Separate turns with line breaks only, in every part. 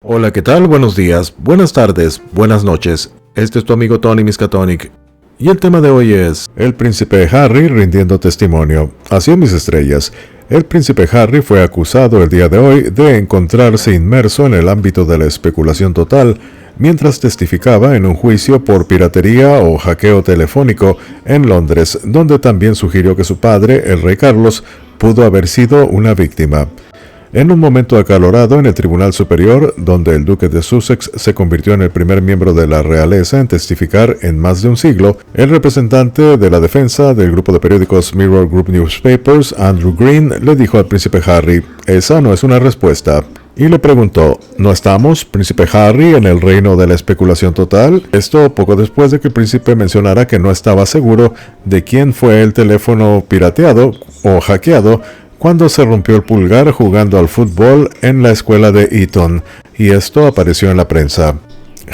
Hola, ¿qué tal? Buenos días, buenas tardes, buenas noches. Este es tu amigo Tony Miskatonic. Y el tema de hoy es el príncipe Harry rindiendo testimonio. Hacia mis estrellas. El príncipe Harry fue acusado el día de hoy de encontrarse inmerso en el ámbito de la especulación total mientras testificaba en un juicio por piratería o hackeo telefónico en Londres, donde también sugirió que su padre, el rey Carlos, pudo haber sido una víctima. En un momento acalorado en el Tribunal Superior, donde el duque de Sussex se convirtió en el primer miembro de la realeza en testificar en más de un siglo, el representante de la defensa del grupo de periódicos Mirror Group Newspapers, Andrew Green, le dijo al príncipe Harry, «Esa no es una respuesta». Y le preguntó, ¿no estamos, príncipe Harry, en el reino de la especulación total? Esto poco después de que el príncipe mencionara que no estaba seguro de quién fue el teléfono pirateado o hackeado cuando se rompió el pulgar jugando al fútbol en la escuela de Eton, y esto apareció en la prensa.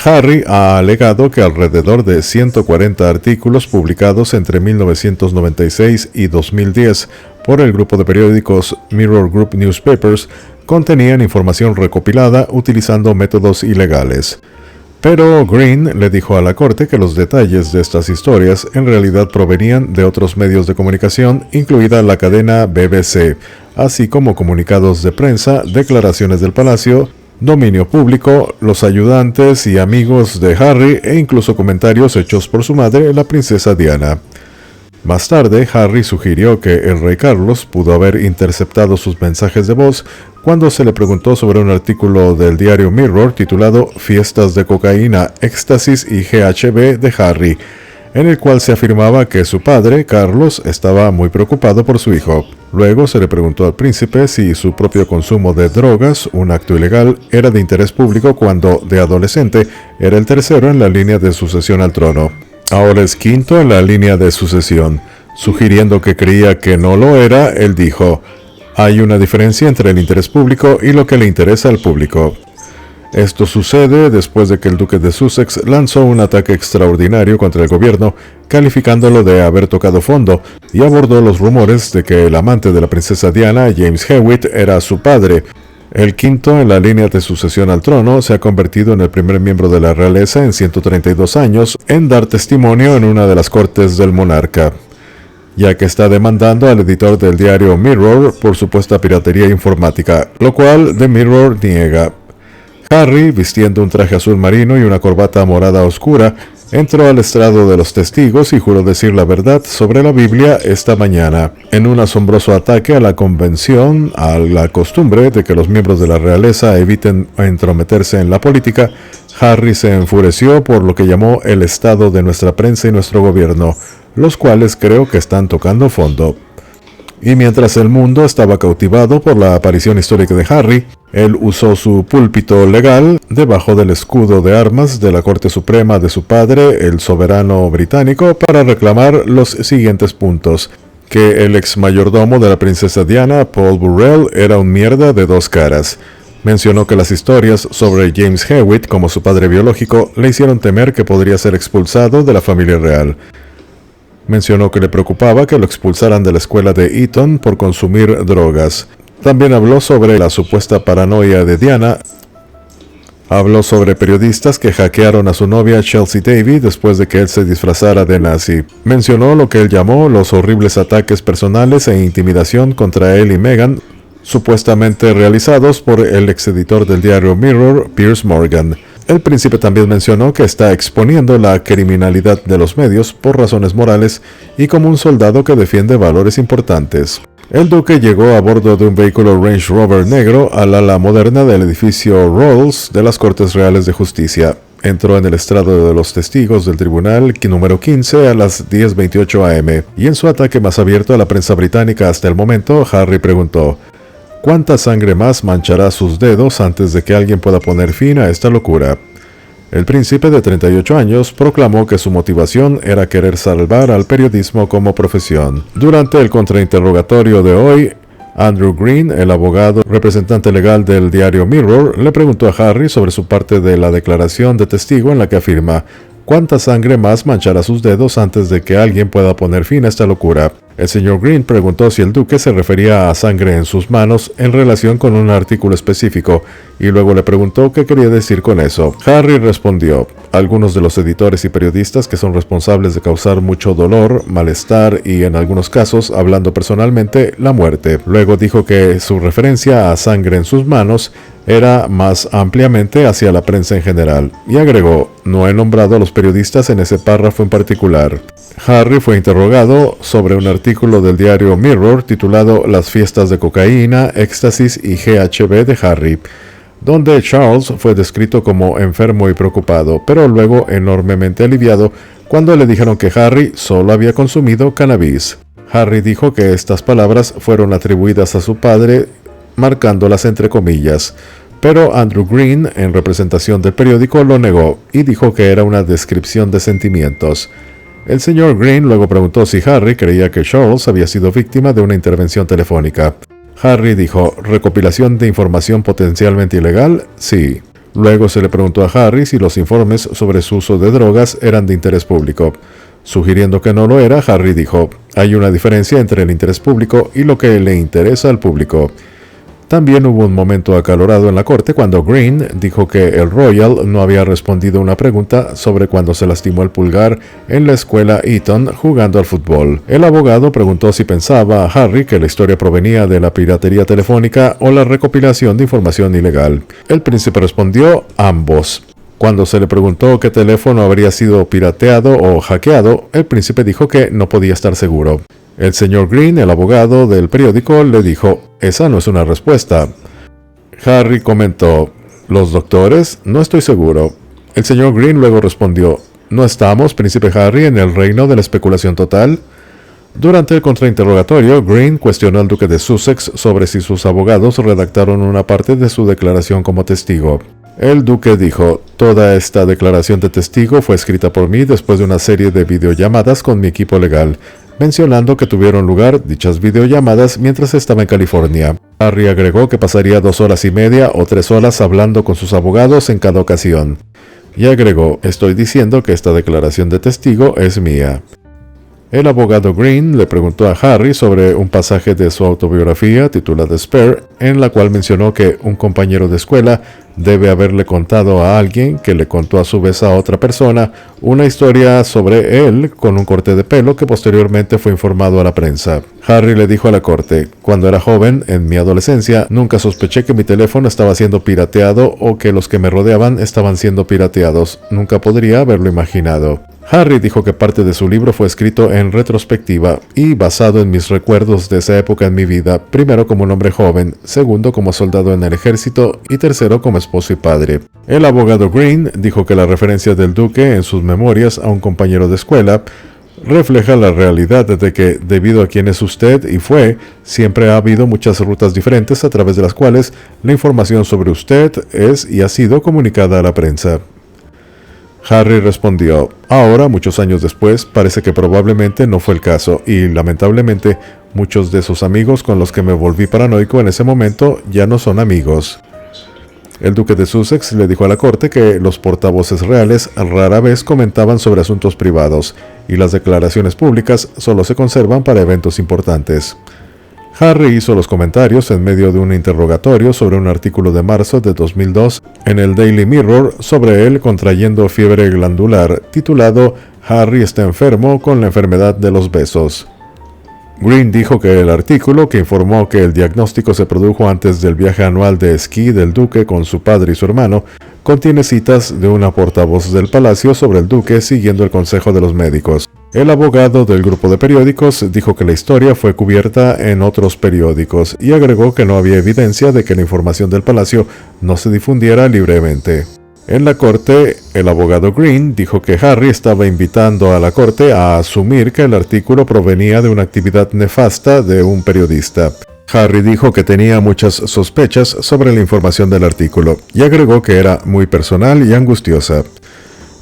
Harry ha alegado que alrededor de 140 artículos publicados entre 1996 y 2010 por el grupo de periódicos Mirror Group Newspapers contenían información recopilada utilizando métodos ilegales. Pero Green le dijo a la corte que los detalles de estas historias en realidad provenían de otros medios de comunicación, incluida la cadena BBC, así como comunicados de prensa, declaraciones del palacio, dominio público, los ayudantes y amigos de Harry e incluso comentarios hechos por su madre, la princesa Diana. Más tarde, Harry sugirió que el rey Carlos pudo haber interceptado sus mensajes de voz cuando se le preguntó sobre un artículo del diario Mirror titulado Fiestas de cocaína, éxtasis y GHB de Harry, en el cual se afirmaba que su padre, Carlos, estaba muy preocupado por su hijo. Luego se le preguntó al príncipe si su propio consumo de drogas, un acto ilegal, era de interés público cuando, de adolescente, era el tercero en la línea de sucesión al trono. Ahora es quinto en la línea de sucesión. Sugiriendo que creía que no lo era, él dijo, hay una diferencia entre el interés público y lo que le interesa al público. Esto sucede después de que el duque de Sussex lanzó un ataque extraordinario contra el gobierno, calificándolo de haber tocado fondo, y abordó los rumores de que el amante de la princesa Diana, James Hewitt, era su padre. El quinto en la línea de sucesión al trono se ha convertido en el primer miembro de la realeza en 132 años en dar testimonio en una de las cortes del monarca, ya que está demandando al editor del diario Mirror por supuesta piratería informática, lo cual The Mirror niega. Harry, vistiendo un traje azul marino y una corbata morada oscura, entró al estrado de los testigos y juró decir la verdad sobre la Biblia esta mañana. En un asombroso ataque a la convención, a la costumbre de que los miembros de la realeza eviten entrometerse en la política, Harry se enfureció por lo que llamó el estado de nuestra prensa y nuestro gobierno, los cuales creo que están tocando fondo. Y mientras el mundo estaba cautivado por la aparición histórica de Harry, él usó su púlpito legal debajo del escudo de armas de la Corte Suprema de su padre, el soberano británico, para reclamar los siguientes puntos. Que el ex mayordomo de la princesa Diana, Paul Burrell, era un mierda de dos caras. Mencionó que las historias sobre James Hewitt como su padre biológico le hicieron temer que podría ser expulsado de la familia real. Mencionó que le preocupaba que lo expulsaran de la escuela de Eton por consumir drogas. También habló sobre la supuesta paranoia de Diana. Habló sobre periodistas que hackearon a su novia Chelsea Davy después de que él se disfrazara de nazi. Mencionó lo que él llamó los horribles ataques personales e intimidación contra él y Meghan, supuestamente realizados por el exeditor del diario Mirror, Piers Morgan. El príncipe también mencionó que está exponiendo la criminalidad de los medios por razones morales y como un soldado que defiende valores importantes. El duque llegó a bordo de un vehículo Range Rover negro al ala moderna del edificio Rolls de las Cortes Reales de Justicia. Entró en el estrado de los testigos del tribunal número 15 a las 10:28 am, y en su ataque más abierto a la prensa británica hasta el momento, Harry preguntó, ¿cuánta sangre más manchará sus dedos antes de que alguien pueda poner fin a esta locura? El príncipe de 38 años proclamó que su motivación era querer salvar al periodismo como profesión. Durante el contrainterrogatorio de hoy, Andrew Green, el abogado representante legal del diario Mirror, le preguntó a Harry sobre su parte de la declaración de testigo en la que afirma ¿cuánta sangre más manchará sus dedos antes de que alguien pueda poner fin a esta locura? El señor Green preguntó si el duque se refería a sangre en sus manos en relación con un artículo específico y luego le preguntó qué quería decir con eso. Harry respondió: algunos de los editores y periodistas que son responsables de causar mucho dolor, malestar y en algunos casos, hablando personalmente, la muerte. Luego dijo que su referencia a sangre en sus manos era más ampliamente hacia la prensa en general, y agregó: no he nombrado a los periodistas en ese párrafo en particular. Harry fue interrogado sobre un artículo del diario Mirror titulado Las fiestas de cocaína, éxtasis y GHB de Harry, donde Charles fue descrito como enfermo y preocupado, pero luego enormemente aliviado cuando le dijeron que Harry solo había consumido cannabis. Harry dijo que estas palabras fueron atribuidas a su padre, marcándolas entre comillas, pero Andrew Green, en representación del periódico, lo negó y dijo que era una descripción de sentimientos. El señor Green luego preguntó si Harry creía que Charles había sido víctima de una intervención telefónica. Harry dijo: ¿recopilación de información potencialmente ilegal? Sí. Luego se le preguntó a Harry si los informes sobre su uso de drogas eran de interés público. Sugiriendo que no lo era, Harry dijo: hay una diferencia entre el interés público y lo que le interesa al público. También hubo un momento acalorado en la corte cuando Green dijo que el Royal no había respondido una pregunta sobre cuando se lastimó el pulgar en la escuela Eton jugando al fútbol. El abogado preguntó si pensaba Harry que la historia provenía de la piratería telefónica o la recopilación de información ilegal. El príncipe respondió: ambos. Cuando se le preguntó qué teléfono habría sido pirateado o hackeado, el príncipe dijo que no podía estar seguro. El señor Green, el abogado del periódico, le dijo: esa no es una respuesta. Harry comentó: ¿los doctores? No estoy seguro. El señor Green luego respondió: ¿no estamos, príncipe Harry, en el reino de la especulación total? Durante el contrainterrogatorio, Green cuestionó al duque de Sussex sobre si sus abogados redactaron una parte de su declaración como testigo. El duque dijo: toda esta declaración de testigo fue escrita por mí después de una serie de videollamadas con mi equipo legal, mencionando que tuvieron lugar dichas videollamadas mientras estaba en California. Harry agregó que pasaría 2 horas y media o 3 horas hablando con sus abogados en cada ocasión. Y agregó: estoy diciendo que esta declaración de testigo es mía. El abogado Green le preguntó a Harry sobre un pasaje de su autobiografía titulada Spare, en la cual mencionó que un compañero de escuela debe haberle contado a alguien que le contó a su vez a otra persona una historia sobre él con un corte de pelo que posteriormente fue informado a la prensa. Harry le dijo a la corte: cuando era joven, en mi adolescencia, nunca sospeché que mi teléfono estaba siendo pirateado o que los que me rodeaban estaban siendo pirateados. Nunca podría haberlo imaginado. Harry dijo que parte de su libro fue escrito en retrospectiva y basado en mis recuerdos de esa época en mi vida, primero como un hombre joven, segundo como soldado en el ejército y tercero como esposo y padre. El abogado Green dijo que la referencia del duque en sus memorias a un compañero de escuela refleja la realidad de que, debido a quién es usted y fue, siempre ha habido muchas rutas diferentes a través de las cuales la información sobre usted es y ha sido comunicada a la prensa. Harry respondió: ahora, muchos años después, parece que probablemente no fue el caso y, lamentablemente, muchos de sus amigos con los que me volví paranoico en ese momento ya no son amigos. El duque de Sussex le dijo a la corte que los portavoces reales rara vez comentaban sobre asuntos privados y las declaraciones públicas solo se conservan para eventos importantes. Harry hizo los comentarios en medio de un interrogatorio sobre un artículo de marzo de 2002 en el Daily Mirror sobre él contrayendo fiebre glandular, titulado Harry está enfermo con la enfermedad de los besos. Green dijo que el artículo, que informó que el diagnóstico se produjo antes del viaje anual de esquí del duque con su padre y su hermano, contiene citas de una portavoz del palacio sobre el duque siguiendo el consejo de los médicos. El abogado del grupo de periódicos dijo que la historia fue cubierta en otros periódicos y agregó que no había evidencia de que la información del palacio no se difundiera libremente. En la corte, el abogado Green dijo que Harry estaba invitando a la corte a asumir que el artículo provenía de una actividad nefasta de un periodista. Harry dijo que tenía muchas sospechas sobre la información del artículo y agregó que era muy personal y angustiosa.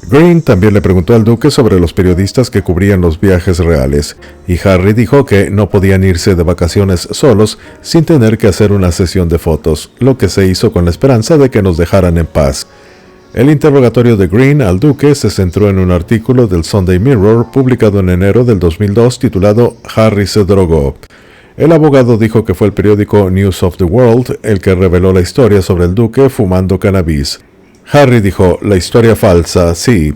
Green también le preguntó al duque sobre los periodistas que cubrían los viajes reales, y Harry dijo que no podían irse de vacaciones solos sin tener que hacer una sesión de fotos, lo que se hizo con la esperanza de que nos dejaran en paz. El interrogatorio de Green al duque se centró en un artículo del Sunday Mirror publicado en enero del 2002 titulado Harry se drogó. El abogado dijo que fue el periódico News of the World el que reveló la historia sobre el duque fumando cannabis. Harry dijo, la historia falsa, sí.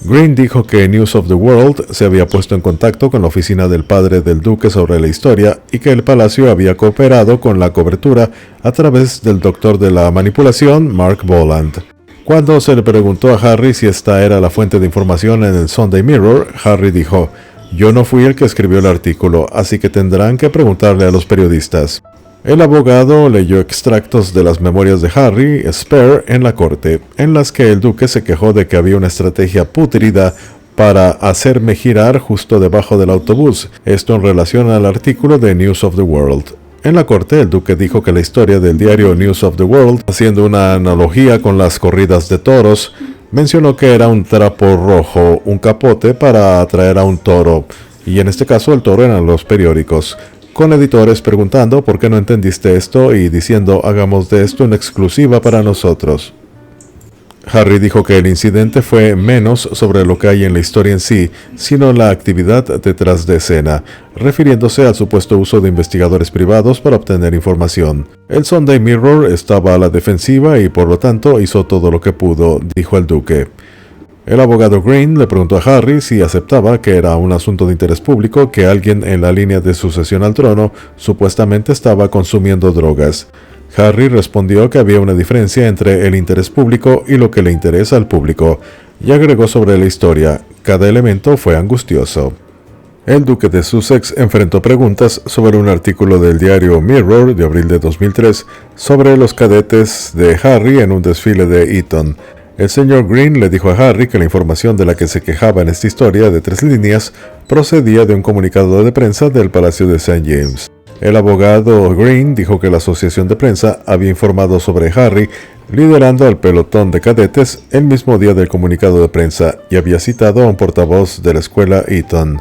Green dijo que News of the World se había puesto en contacto con la oficina del padre del duque sobre la historia y que el palacio había cooperado con la cobertura a través del doctor de la manipulación, Mark Boland. Cuando se le preguntó a Harry si esta era la fuente de información en el Sunday Mirror, Harry dijo, yo no fui el que escribió el artículo, así que tendrán que preguntarle a los periodistas. El abogado leyó extractos de las memorias de Harry Spare en la corte, en las que el duque se quejó de que había una estrategia pútrida para hacerme girar justo debajo del autobús, esto en relación al artículo de News of the World. En la corte, el duque dijo que la historia del diario News of the World, haciendo una analogía con las corridas de toros, mencionó que era un trapo rojo, un capote para atraer a un toro, y en este caso el toro eran los periódicos, con editores preguntando por qué no entendiste esto y diciendo hagamos de esto una exclusiva para nosotros. Harry dijo que el incidente fue menos sobre lo que hay en la historia en sí, sino la actividad detrás de escena, refiriéndose al supuesto uso de investigadores privados para obtener información. El Sunday Mirror estaba a la defensiva y por lo tanto hizo todo lo que pudo, dijo el duque. El abogado Green le preguntó a Harry si aceptaba que era un asunto de interés público que alguien en la línea de sucesión al trono supuestamente estaba consumiendo drogas. Harry respondió que había una diferencia entre el interés público y lo que le interesa al público, y agregó sobre la historia, cada elemento fue angustioso. El duque de Sussex enfrentó preguntas sobre un artículo del diario Mirror de abril de 2003 sobre los cadetes de Harry en un desfile de Eton. El señor Green le dijo a Harry que la información de la que se quejaba en esta historia de 3 líneas procedía de un comunicado de prensa del Palacio de St. James. El abogado Green dijo que la asociación de prensa había informado sobre Harry liderando al pelotón de cadetes el mismo día del comunicado de prensa y había citado a un portavoz de la escuela Eton.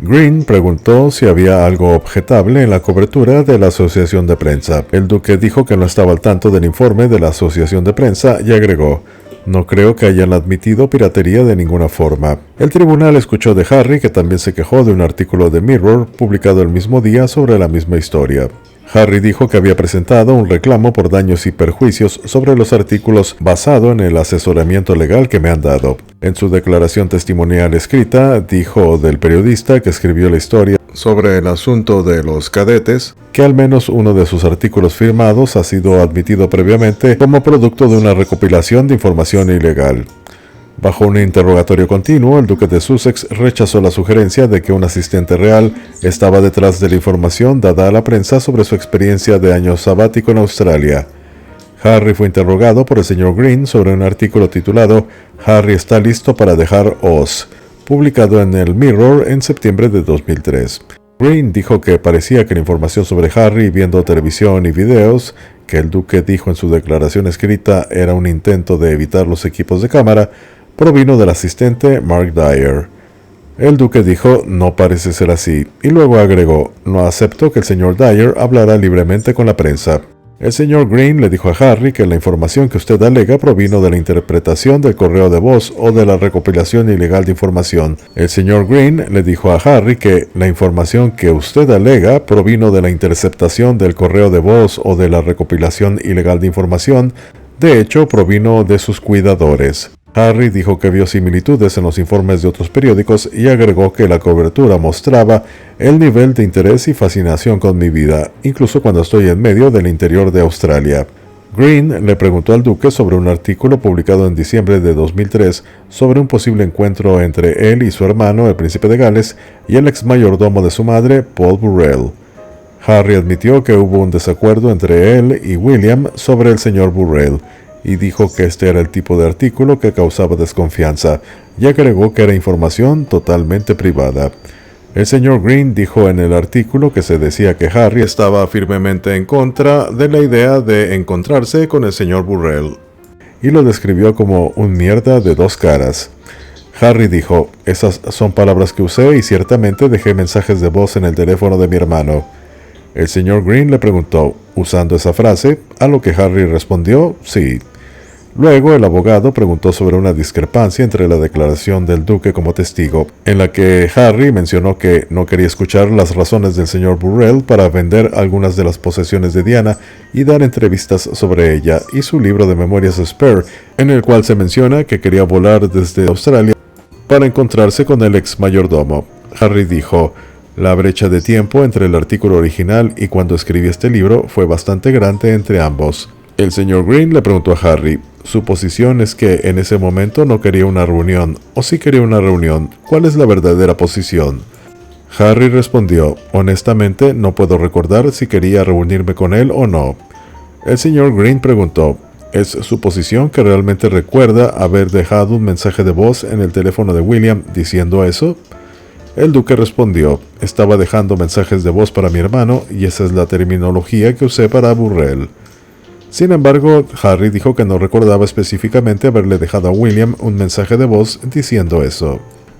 Green preguntó si había algo objetable en la cobertura de la asociación de prensa. El duque dijo que no estaba al tanto del informe de la asociación de prensa y agregó, no creo que hayan admitido piratería de ninguna forma. El tribunal escuchó de Harry que también se quejó de un artículo de Mirror publicado el mismo día sobre la misma historia. Harry dijo que había presentado un reclamo por daños y perjuicios sobre los artículos basado en el asesoramiento legal que me han dado. En su declaración testimonial escrita, dijo del periodista que escribió la historia sobre el asunto de los cadetes, que al menos uno de sus artículos firmados ha sido admitido previamente como producto de una recopilación de información ilegal. Bajo un interrogatorio continuo, el duque de Sussex rechazó la sugerencia de que un asistente real estaba detrás de la información dada a la prensa sobre su experiencia de año sabático en Australia. Harry fue interrogado por el señor Green sobre un artículo titulado Harry está listo para dejar Oz, publicado en el Mirror en septiembre de 2003. Green dijo que parecía que la información sobre Harry viendo televisión y videos, que el duque dijo en su declaración escrita era un intento de evitar los equipos de cámara, provino del asistente Mark Dyer. El duque dijo, no parece ser así, y luego agregó, no acepto que el señor Dyer hablara libremente con la prensa. El señor Green le dijo a Harry que la información que usted alega provino de la interpretación del correo de voz o de la recopilación ilegal de información. El señor Green le dijo a Harry que la información que usted alega provino de la interceptación del correo de voz o de la recopilación ilegal de información. De hecho, provino de sus cuidadores. Harry dijo que vio similitudes en los informes de otros periódicos y agregó que la cobertura mostraba el nivel de interés y fascinación con mi vida, incluso cuando estoy en medio del interior de Australia. Green le preguntó al duque sobre un artículo publicado en diciembre de 2003 sobre un posible encuentro entre él y su hermano, el príncipe de Gales, y el ex mayordomo de su madre, Paul Burrell. Harry admitió que hubo un desacuerdo entre él y William sobre el señor Burrell, y dijo que este era el tipo de artículo que causaba desconfianza, y agregó que era información totalmente privada. El señor Green dijo en el artículo que se decía que Harry estaba firmemente en contra de la idea de encontrarse con el señor Burrell, y lo describió como un mierda de 2 caras. Harry dijo, esas son palabras que usé y ciertamente dejé mensajes de voz en el teléfono de mi hermano. El señor Green le preguntó, usando esa frase, a lo que Harry respondió, sí. Luego el abogado preguntó sobre una discrepancia entre la declaración del duque como testigo, en la que Harry mencionó que no quería escuchar las razones del señor Burrell para vender algunas de las posesiones de Diana y dar entrevistas sobre ella, y su libro de memorias Spare, en el cual se menciona que quería volar desde Australia para encontrarse con el ex mayordomo. Harry dijo: la brecha de tiempo entre el artículo original y cuando escribí este libro fue bastante grande entre ambos. El señor Green le preguntó a Harry: su posición es que en ese momento no quería una reunión, o sí quería una reunión. ¿Cuál es la verdadera posición? Harry respondió: honestamente no puedo recordar si quería reunirme con él o no. El señor Green preguntó: ¿es su posición que realmente recuerda haber dejado un mensaje de voz en el teléfono de William diciendo eso? El duque respondió: estaba dejando mensajes de voz para mi hermano y esa es la terminología que usé para Burrell. Sin embargo, Harry dijo que no recordaba específicamente haberle dejado a William un mensaje de voz diciendo eso.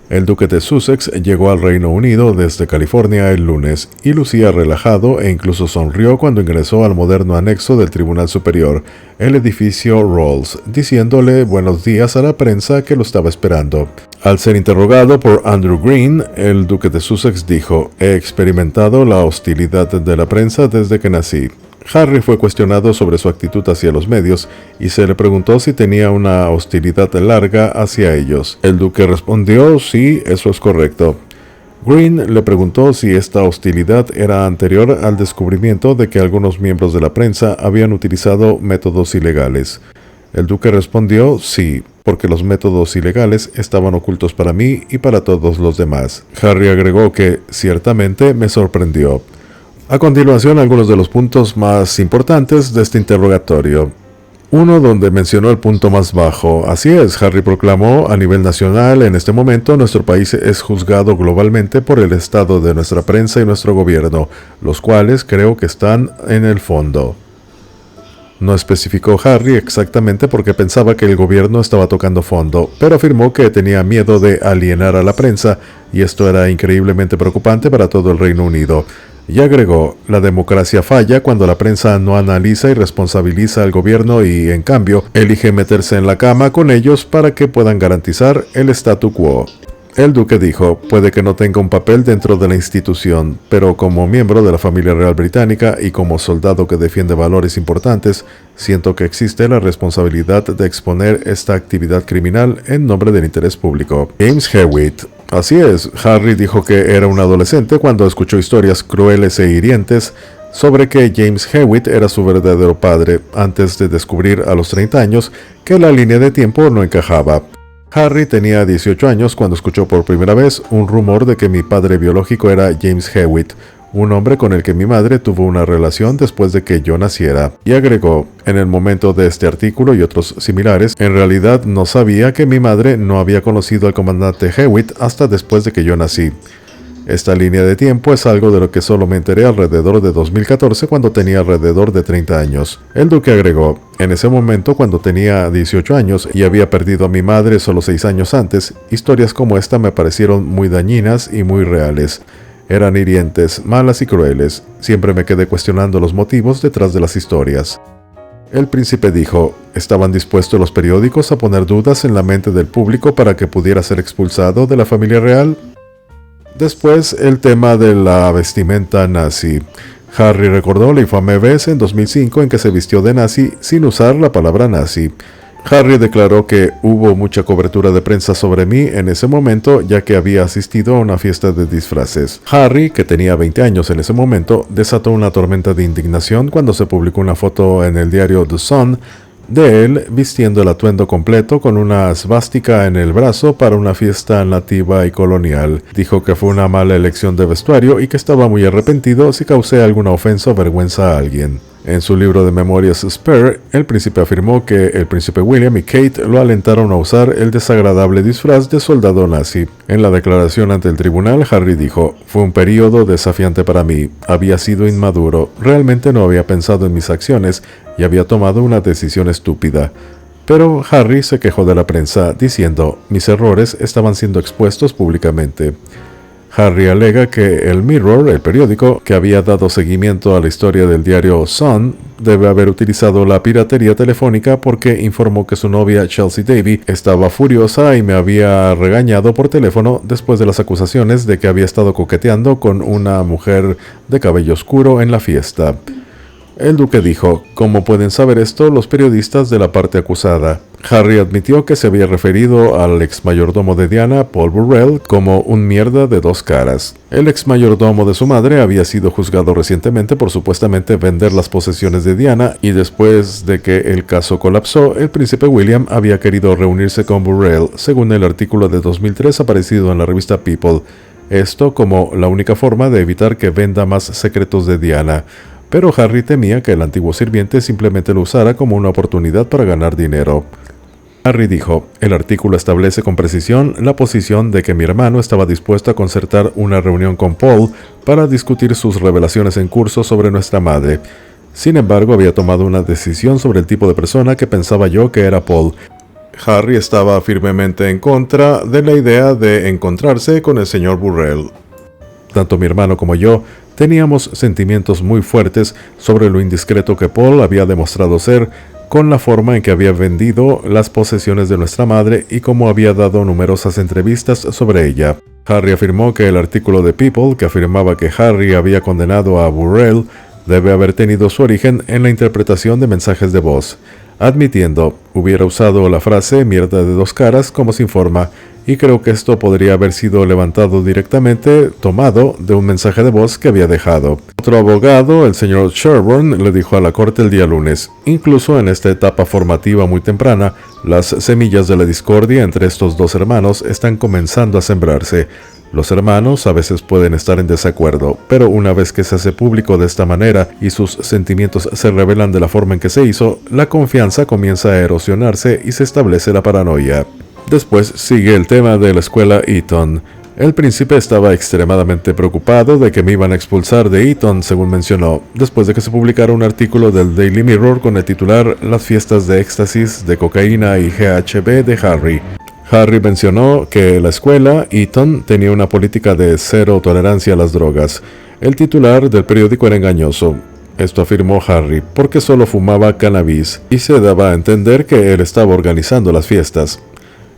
El duque de Sussex llegó al Reino Unido desde California el lunes y lucía relajado e incluso sonrió cuando ingresó al moderno anexo del Tribunal Superior, el edificio Rolls, diciéndole buenos días a la prensa que lo estaba esperando. Al ser interrogado por Andrew Green, el duque de Sussex dijo: he experimentado la hostilidad de la prensa desde que nací. Harry fue cuestionado sobre su actitud hacia los medios y se le preguntó si tenía una hostilidad larga hacia ellos. El duque respondió: sí, eso es correcto. Green le preguntó si esta hostilidad era anterior al descubrimiento de que algunos miembros de la prensa habían utilizado métodos ilegales. El duque respondió: sí, porque los métodos ilegales estaban ocultos para mí y para todos los demás. Harry agregó que ciertamente me sorprendió. A continuación, algunos de los puntos más importantes de este interrogatorio. Uno donde mencionó el punto más bajo. Así es, Harry proclamó: a nivel nacional, en este momento, nuestro país es juzgado globalmente por el estado de nuestra prensa y nuestro gobierno, los cuales creo que están en el fondo. No especificó Harry exactamente por qué pensaba que el gobierno estaba tocando fondo, pero afirmó que tenía miedo de alienar a la prensa, y esto era increíblemente preocupante para todo el Reino Unido. Y agregó: la democracia falla cuando la prensa no analiza y responsabiliza al gobierno y, en cambio, elige meterse en la cama con ellos para que puedan garantizar el statu quo. El duque dijo: puede que no tenga un papel dentro de la institución, pero como miembro de la familia real británica y como soldado que defiende valores importantes, siento que existe la responsabilidad de exponer esta actividad criminal en nombre del interés público. James Hewitt. Así es, Harry dijo que era un adolescente cuando escuchó historias crueles e hirientes sobre que James Hewitt era su verdadero padre, antes de descubrir a los 30 años que la línea de tiempo no encajaba. Harry tenía 18 años cuando escuchó por primera vez un rumor de que mi padre biológico era James Hewitt, un hombre con el que mi madre tuvo una relación después de que yo naciera. Y agregó: en el momento de este artículo y otros similares, en realidad no sabía que mi madre no había conocido al comandante Hewitt hasta después de que yo nací. Esta línea de tiempo es algo de lo que solo me enteré alrededor de 2014 cuando tenía alrededor de 30 años. El duque agregó: en ese momento, cuando tenía 18 años y había perdido a mi madre solo 6 años antes, historias como esta me parecieron muy dañinas y muy reales. Eran hirientes, malas y crueles. Siempre me quedé cuestionando los motivos detrás de las historias. El príncipe dijo: ¿estaban dispuestos los periódicos a poner dudas en la mente del público para que pudiera ser expulsado de la familia real? Después, el tema de la vestimenta nazi. Harry recordó la infame vez en 2005 en que se vistió de nazi sin usar la palabra nazi. Harry declaró que hubo mucha cobertura de prensa sobre mí en ese momento, ya que había asistido a una fiesta de disfraces. Harry, que tenía 20 años en ese momento, desató una tormenta de indignación cuando se publicó una foto en el diario The Sun de él vistiendo el atuendo completo con una svástica en el brazo para una fiesta nativa y colonial. Dijo que fue una mala elección de vestuario y que estaba muy arrepentido si causé alguna ofensa o vergüenza a alguien. En su libro de memorias Spare, el príncipe afirmó que el príncipe William y Kate lo alentaron a usar el desagradable disfraz de soldado nazi. En la declaración ante el tribunal, Harry dijo: fue un periodo desafiante para mí, había sido inmaduro, realmente no había pensado en mis acciones y había tomado una decisión estúpida. Pero Harry se quejó de la prensa, diciendo: mis errores estaban siendo expuestos públicamente. Harry alega que el Mirror, el periódico que había dado seguimiento a la historia del diario Sun, debe haber utilizado la piratería telefónica porque informó que su novia Chelsea Davy estaba furiosa y me había regañado por teléfono después de las acusaciones de que había estado coqueteando con una mujer de cabello oscuro en la fiesta. El duque dijo: ¿cómo pueden saber esto los periodistas de la parte acusada? Harry admitió que se había referido al ex mayordomo de Diana, Paul Burrell, como un mierda de dos caras. El ex mayordomo de su madre había sido juzgado recientemente por supuestamente vender las posesiones de Diana, y después de que el caso colapsó, el príncipe William había querido reunirse con Burrell, según el artículo de 2003 aparecido en la revista People. Esto como la única forma de evitar que venda más secretos de Diana. Pero Harry temía que el antiguo sirviente simplemente lo usara como una oportunidad para ganar dinero. Harry dijo: el artículo establece con precisión la posición de que mi hermano estaba dispuesto a concertar una reunión con Paul para discutir sus revelaciones en curso sobre nuestra madre. Sin embargo, había tomado una decisión sobre el tipo de persona que pensaba yo que era Paul. Harry estaba firmemente en contra de la idea de encontrarse con el señor Burrell. Tanto mi hermano como yo teníamos sentimientos muy fuertes sobre lo indiscreto que Paul había demostrado ser, con la forma en que había vendido las posesiones de nuestra madre y cómo había dado numerosas entrevistas sobre ella. Harry afirmó que el artículo de People, que afirmaba que Harry había condenado a Burrell, debe haber tenido su origen en la interpretación de mensajes de voz, admitiendo: hubiera usado la frase mierda de dos caras como se informa, y creo que esto podría haber sido levantado directamente, tomado de un mensaje de voz que había dejado. Otro abogado, el señor Sherburne, le dijo a la corte el día lunes: incluso en esta etapa formativa muy temprana, las semillas de la discordia entre estos dos hermanos están comenzando a sembrarse. Los hermanos a veces pueden estar en desacuerdo, pero una vez que se hace público de esta manera y sus sentimientos se revelan de la forma en que se hizo, la confianza comienza a erosionarse y se establece la paranoia. Después sigue el tema de la escuela Eton. El príncipe estaba extremadamente preocupado de que me iban a expulsar de Eton, según mencionó, después de que se publicara un artículo del Daily Mirror con el titular "Las fiestas de éxtasis, de cocaína y GHB de Harry". Harry mencionó que la escuela Eton tenía una política de cero tolerancia a las drogas. El titular del periódico era engañoso. Esto afirmó Harry, porque solo fumaba cannabis, y se daba a entender que él estaba organizando las fiestas.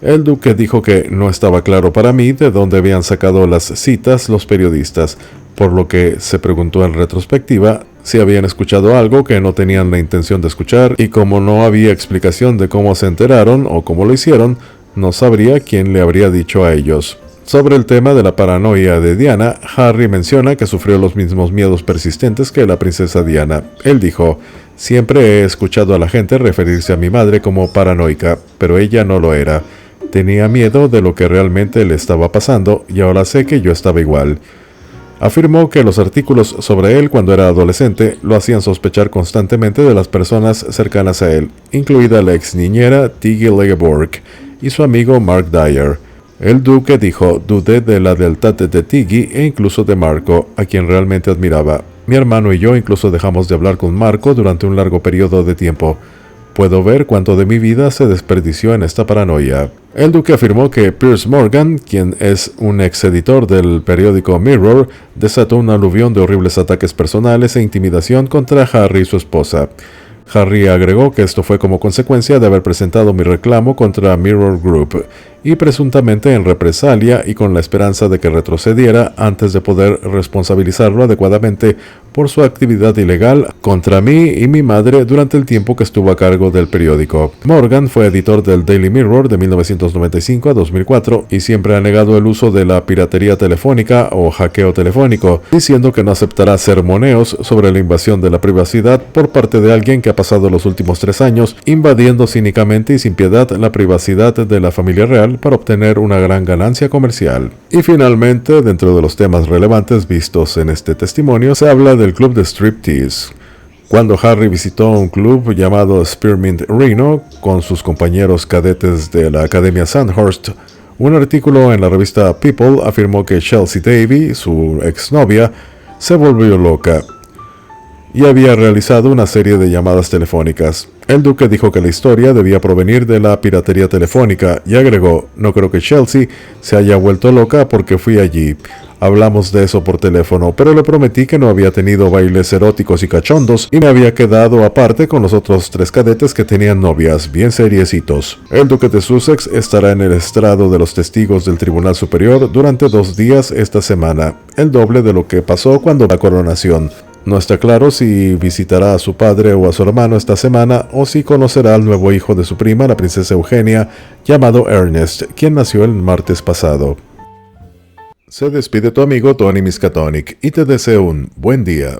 El duque dijo que no estaba claro para mí de dónde habían sacado las citas los periodistas, por lo que se preguntó en retrospectiva si habían escuchado algo que no tenían la intención de escuchar, y como no había explicación de cómo se enteraron o cómo lo hicieron, no sabría quién le habría dicho a ellos. Sobre el tema de la paranoia de Diana, Harry menciona que sufrió los mismos miedos persistentes que la princesa Diana. Él dijo: siempre he escuchado a la gente referirse a mi madre como paranoica, pero ella no lo era. Tenía miedo de lo que realmente le estaba pasando y ahora sé que yo estaba igual. Afirmó que los artículos sobre él cuando era adolescente lo hacían sospechar constantemente de las personas cercanas a él, incluida la ex niñera Tiggy Legeborg y su amigo Mark Dyer. El duque dijo: dudé de la lealtad de Tiggy e incluso de Marco, a quien realmente admiraba. Mi hermano y yo incluso dejamos de hablar con Marco durante un largo periodo de tiempo. Puedo ver cuánto de mi vida se desperdició en esta paranoia. El duque afirmó que Piers Morgan, quien es un ex editor del periódico Mirror, desató un aluvión de horribles ataques personales e intimidación contra Harry y su esposa. Harry agregó que esto fue como consecuencia de haber presentado mi reclamo contra Mirror Group, y presuntamente en represalia y con la esperanza de que retrocediera antes de poder responsabilizarlo adecuadamente por su actividad ilegal contra mí y mi madre durante el tiempo que estuvo a cargo del periódico. Morgan fue editor del Daily Mirror de 1995 a 2004 y siempre ha negado el uso de la piratería telefónica o hackeo telefónico, diciendo que no aceptará sermoneos sobre la invasión de la privacidad por parte de alguien que ha pasado los últimos 3 años invadiendo cínicamente y sin piedad la privacidad de la familia real para obtener una gran ganancia comercial. Y finalmente, dentro de los temas relevantes vistos en este testimonio, se habla del club de striptease. Cuando Harry visitó un club llamado Spearmint Reno con sus compañeros cadetes de la Academia Sandhurst, un artículo en la revista People afirmó que Chelsea Davy, su exnovia, se volvió loca. y había realizado una serie de llamadas telefónicas. El duque dijo que la historia debía provenir de la piratería telefónica y agregó: no creo que Chelsea se haya vuelto loca porque fui allí. Hablamos de eso por teléfono, pero le prometí que no había tenido bailes eróticos y cachondos y me había quedado aparte con los otros 3 cadetes que tenían novias, bien seriecitos. El duque de Sussex estará en el estrado de los testigos del Tribunal Superior durante 2 días esta semana, el doble de lo que pasó cuando la coronación. No está claro si visitará a su padre o a su hermano esta semana o si conocerá al nuevo hijo de su prima, la princesa Eugenia, llamado Ernest, quien nació el martes pasado. Se despide tu amigo Tony Miskatonic y te deseo un buen día.